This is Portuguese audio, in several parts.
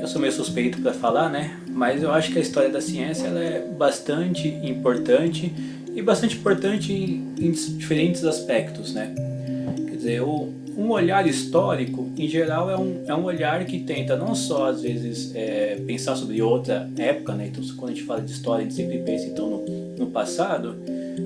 Eu sou meio suspeito para falar, né? Mas eu acho que a história da ciência ela é bastante importante e bastante importante em diferentes aspectos, né? Quer dizer, um olhar histórico, em geral, é um olhar que tenta não só, às vezes, pensar sobre outra época, né? Então, quando a gente fala de história, a gente sempre pensa, então, no passado,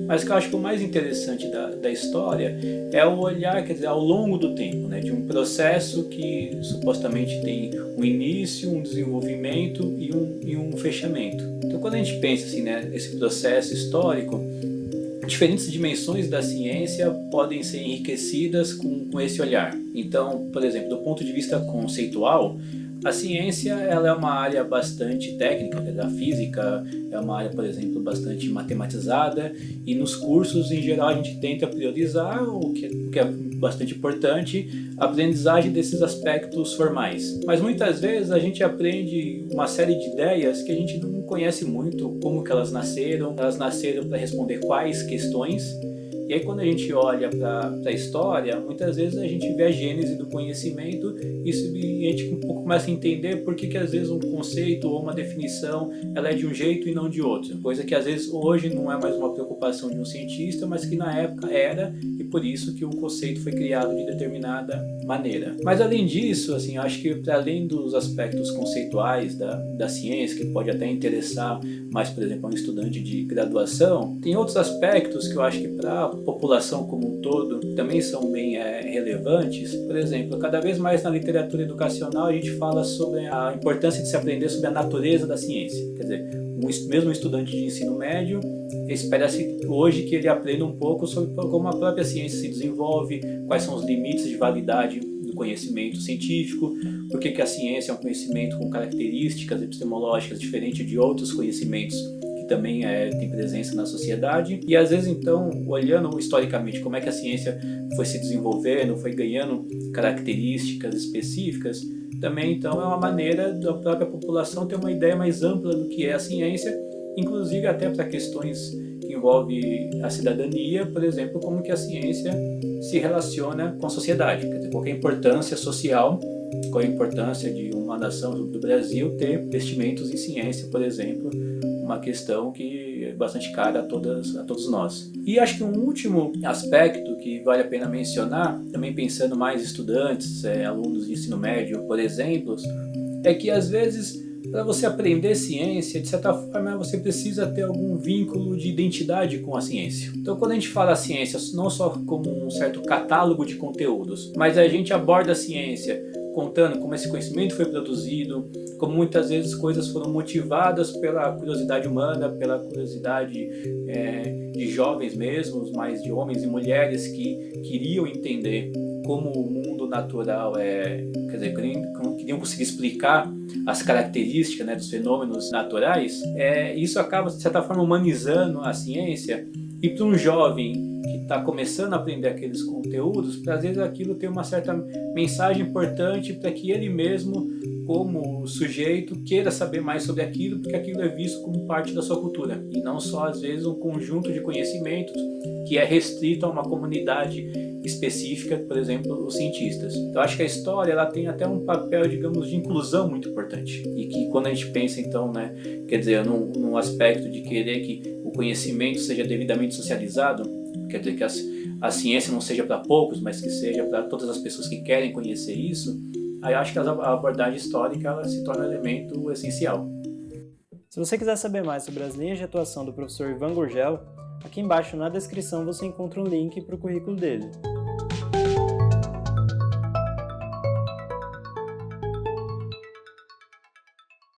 mas que eu acho que o mais interessante da história é o olhar, quer dizer, ao longo do tempo, né? De um processo que supostamente tem um início, um desenvolvimento e um fechamento. Então, quando a gente pensa, assim, né, nesse processo histórico, diferentes dimensões da ciência podem ser enriquecidas com esse olhar. Então, por exemplo, do ponto de vista conceitual, a ciência ela é uma área bastante técnica, a física é uma área, por exemplo, bastante matematizada e nos cursos, em geral, a gente tenta priorizar o que é bastante importante, a aprendizagem desses aspectos formais. Mas muitas vezes a gente aprende uma série de ideias que a gente não conhece muito como que elas nasceram para responder quais questões. E aí quando a gente olha para a história, muitas vezes a gente vê a gênese do conhecimento e a gente um pouco começa a entender por que às vezes um conceito ou uma definição ela é de um jeito e não de outro. Coisa que às vezes hoje não é mais uma preocupação de um cientista, mas que na época era, e por isso que o conceito foi criado de determinada maneira. Mas além disso, assim, acho que para além dos aspectos conceituais da ciência, que pode até interessar mais, por exemplo, a um estudante de graduação, tem outros aspectos que eu acho que para a população como um todo também são bem relevantes. Por exemplo, cada vez mais na literatura educacional a gente fala sobre a importância de se aprender sobre a natureza da ciência. Quer dizer, mesmo um estudante de ensino médio, espera-se hoje que ele aprenda um pouco sobre como a própria ciência se desenvolve, quais são os limites de validade do conhecimento científico, por que a ciência é um conhecimento com características epistemológicas diferentes de outros conhecimentos que também tem presença na sociedade. E às vezes, então, olhando historicamente como é que a ciência foi se desenvolvendo, foi ganhando características específicas, também então é uma maneira da própria população ter uma ideia mais ampla do que é a ciência, inclusive até para questões que envolvem a cidadania, por exemplo, como que a ciência se relaciona com a sociedade, quer dizer, qual é a importância social, qual é a importância de uma nação do Brasil ter investimentos em ciência, por exemplo, uma questão que é bastante cara a todos nós. E acho que um último aspecto que vale a pena mencionar, também pensando mais em estudantes, alunos de ensino médio, por exemplo, é que às vezes para você aprender ciência, de certa forma, você precisa ter algum vínculo de identidade com a ciência. Então, quando a gente fala ciência, não só como um certo catálogo de conteúdos, mas a gente aborda a ciência contando como esse conhecimento foi produzido, como muitas vezes coisas foram motivadas pela curiosidade humana, pela curiosidade de jovens mesmos, mais de homens e mulheres que queriam entender como o mundo natural quer dizer, queriam conseguir explicar as características, né, dos fenômenos naturais, isso acaba, de certa forma, humanizando a ciência. E para um jovem que está começando a aprender aqueles conteúdos, às vezes aquilo tem uma certa mensagem importante para que ele mesmo, como sujeito, queira saber mais sobre aquilo, porque aquilo é visto como parte da sua cultura, e não só, às vezes, um conjunto de conhecimentos que é restrito a uma comunidade específica, por exemplo, os cientistas. Então, acho que a história ela tem até um papel, digamos, de inclusão muito importante, e que quando a gente pensa, então, né, quer dizer, num aspecto de querer que o conhecimento seja devidamente socializado, quer dizer que a ciência não seja para poucos, mas que seja para todas as pessoas que querem conhecer isso, aí eu acho que a abordagem histórica ela se torna um elemento essencial. Se você quiser saber mais sobre as linhas de atuação do professor Ivan Gurgel, aqui embaixo na descrição você encontra um link para o currículo dele.